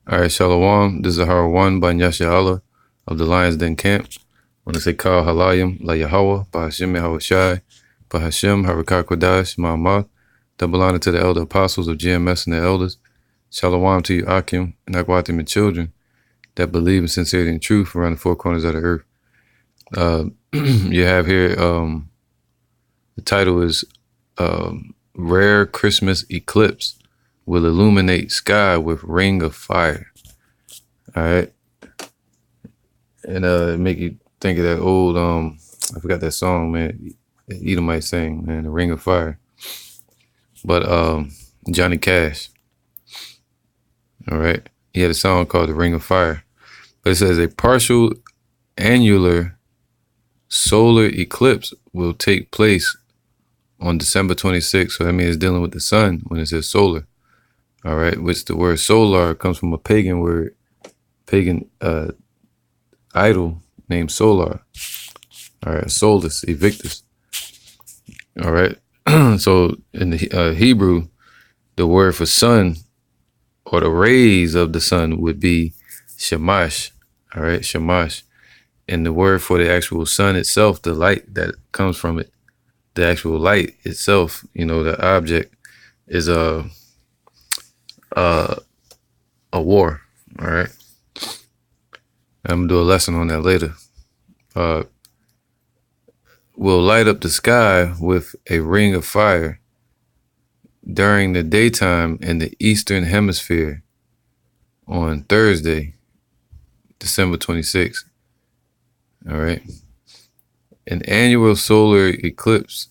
All right, Shalom. This is Har one by Yasha Allah of the Lions Den Camp. When I say Kal Halayim La Yahweh, by Hashem Yahweh Shai, by Hashem Harakah Kodash, Ma'amah, double honor to the elder apostles of GMS and the elders. Shalom to you, Akim, and Akwatim and children that believe in sincerity and truth around the four corners of the earth. You have here, the title is Rare Christmas Eclipse will illuminate sky with ring of fire. All right. And make you think of that old, I forgot that song, man. Edomite sang, man, the ring of fire. But Johnny Cash. All right. He had a song called The Ring of Fire. But it says a partial annular solar eclipse will take place on December 26th. So that means it's dealing with the sun when it says solar. All right, which the word solar comes from a pagan word, pagan idol named Solar. All right, Solus, Evictus. All right, so in the Hebrew, the word for sun or the rays of the sun would be shamash. All right, shamash. And the word for the actual sun itself, the light that comes from it, the actual light itself, the object is a war. All right. I'm gonna do a lesson on that later. Will light up the sky with a ring of fire during the daytime in the Eastern Hemisphere on Thursday, December 26th. All right. An annular solar eclipse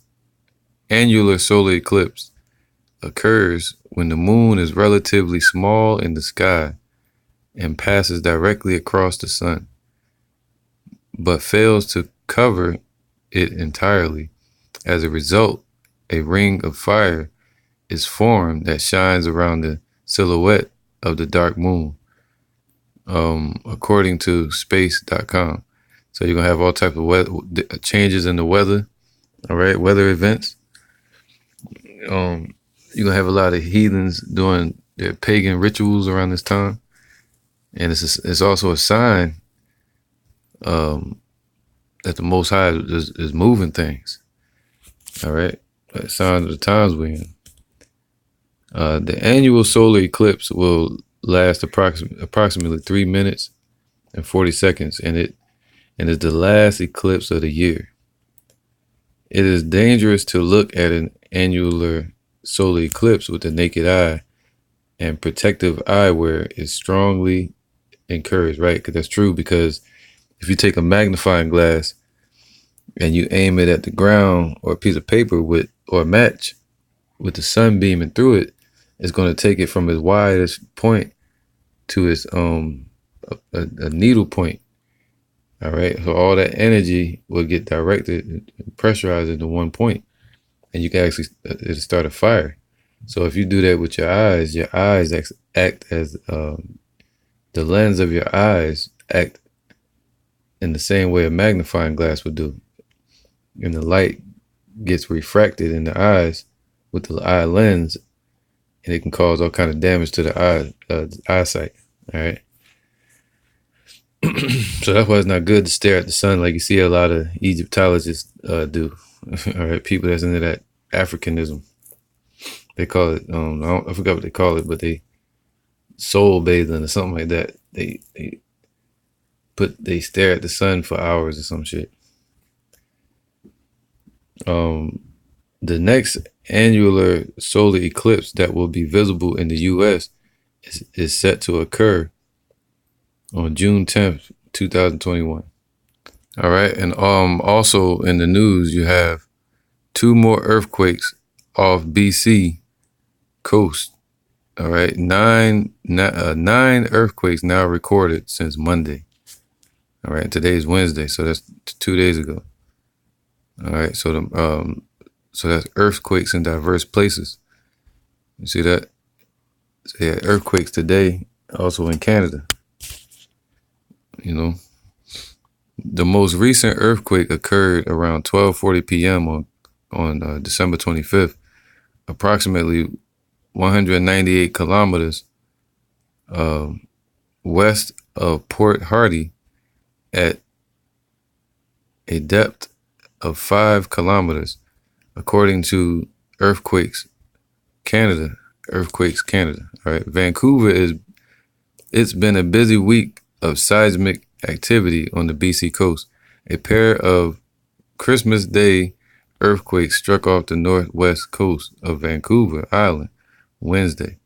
occurs when the moon is relatively small in the sky and passes directly across the sun, but fails to cover it entirely. As a result, a ring of fire is formed that shines around the silhouette of the dark moon, according to space.com. So you're going to have all types of changes in the weather, all right, weather events. You're going to have a lot of heathens doing their pagan rituals around this time. And it's also a sign that the Most High is moving things. All right. A sign of the times we're in. The annual solar eclipse will last approximately 3 minutes and 40 seconds, and is the last eclipse of the year. It is dangerous to look at an annular solar eclipse with the naked eye, and protective eyewear is strongly encouraged, right? Because that's true, because if you take a magnifying glass and you aim it at the ground or a piece of paper or a match with the sun beaming through it, it's going to take it from its widest point to its a needle point. All right. So all that energy will get directed and pressurized into one point, and you can actually it'll start a fire. So if you do that with your eyes act as the lens of your eyes act in the same way a magnifying glass would do. And the light gets refracted in the eyes with the eye lens, and it can cause all kind of damage to the eyesight. All right. So that's why it's not good to stare at the sun like you see a lot of Egyptologists do. All right, people that's into that Africanism. They call it, I forgot what they call it, but they soul bathing or something like that. They stare at the sun for hours or some shit. The next annular solar eclipse that will be visible in the U.S. is set to occur on June 10th, 2021. All right. And also in the news, you have 2 more earthquakes off BC coast. All right. Nine earthquakes now recorded since Monday. All right. Today's Wednesday. So that's 2 days ago. All right. So that's earthquakes in diverse places. You see that? So yeah, earthquakes today, also in Canada. The most recent earthquake occurred around 12:40 p.m. on December 25th, approximately 198 kilometers west of Port Hardy at a depth of 5 kilometers, according to Earthquakes Canada. Earthquakes Canada. All right. Vancouver it's been a busy week of seismic activity on the BC coast. A pair of Christmas Day earthquakes struck off the northwest coast of Vancouver Island Wednesday,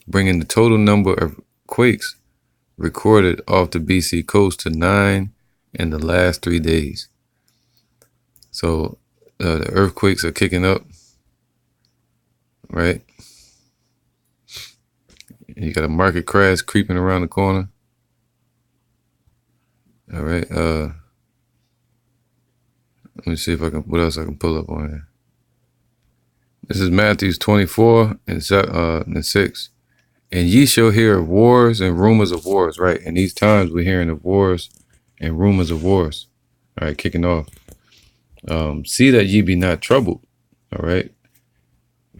bringing the total number of quakes recorded off the BC coast to 9 in the last 3 days. So the earthquakes are kicking up, right? You got a market crash creeping around the corner. All right. Let me see if I can. What else I can pull up on here? This is Matthew 24 and 6. And ye shall hear of wars and rumors of wars, right? In these times, we're hearing of wars and rumors of wars. All right, kicking off. See that ye be not troubled. All right.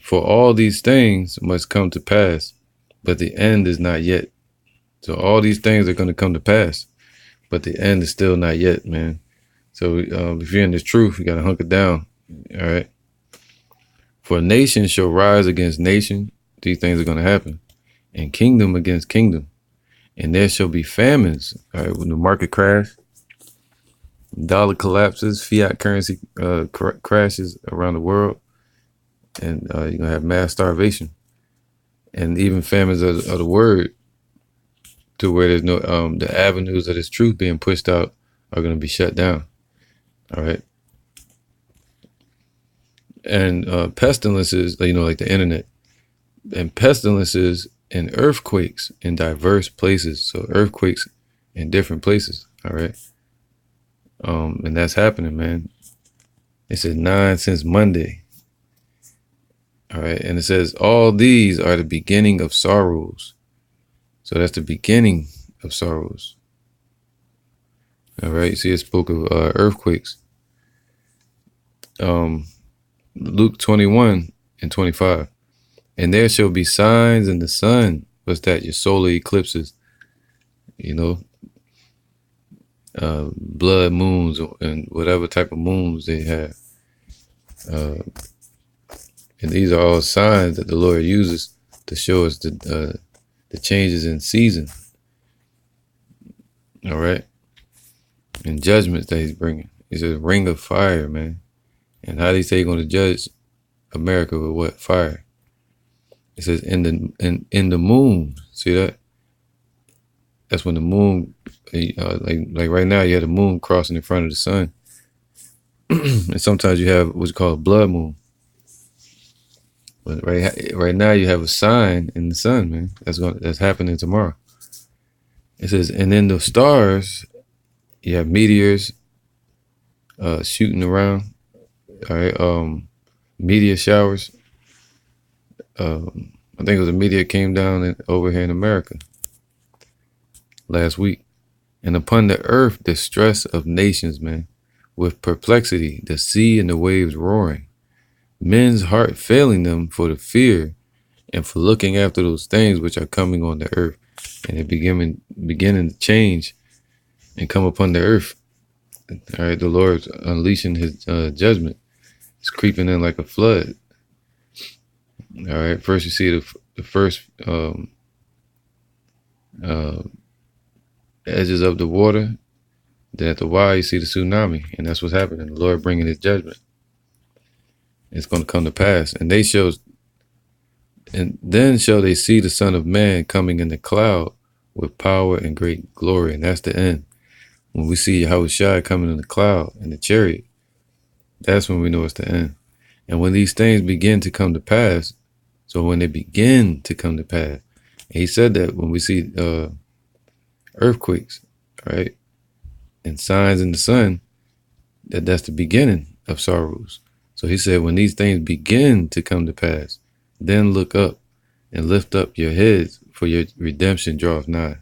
For all these things must come to pass, but the end is not yet. So all these things are going to come to pass, but the end is still not yet, man. So if you're in this truth, you got to hunker down. All right. For nation shall rise against nation. These things are going to happen. And kingdom against kingdom. And there shall be famines. All right. When the market crash, dollar collapses, fiat currency crashes around the world. And you're going to have mass starvation. And even famines of the word, to where there's no, the avenues of this truth being pushed out are going to be shut down. All right. And pestilences, like the internet, and pestilences and earthquakes in diverse places. So earthquakes in different places. All right. And that's happening, man. It says 9 since Monday. All right. And it says all these are the beginning of sorrows. So that's the beginning of sorrows. All right. See, it spoke of earthquakes. Luke 21 and 25. And there shall be signs in the sun. What's that? Your solar eclipses. Blood moons and whatever type of moons they have. And these are all signs that the Lord uses to show us the changes in season. All right. And judgments that he's bringing. He says, ring of fire, man. And how do you say he's going to judge America with what? Fire. It says in the moon. See that? That's when the moon, like right now, you have the moon crossing in front of the sun. And sometimes you have what's called a blood moon. But right now you have a sign in the sun, man. That's happening tomorrow. It says, and in the stars, you have meteors shooting around. All right. Meteor showers. I think it was a meteor came down over here in America last week. And upon the earth, distress of nations, man, with perplexity, the sea and the waves roaring, men's heart failing them for the fear and for looking after those things which are coming on the earth. And it beginning to change and come upon the earth. All right, the Lord's unleashing his judgment. It's creeping in like a flood. All right, first you see the first edges of the water. Then at the while you see the tsunami, and that's what's happening. The Lord bringing his judgment. It's going to come to pass, and then shall they see the Son of Man coming in the cloud with power and great glory, and that's the end. When we see Yahushua coming in the cloud in the chariot, that's when we know it's the end. And when these things begin to come to pass, so when they begin to come to pass, and he said that when we see earthquakes, right, and signs in the sun, that's the beginning of sorrows. So he said, when these things begin to come to pass, then look up and lift up your heads, for your redemption draweth nigh.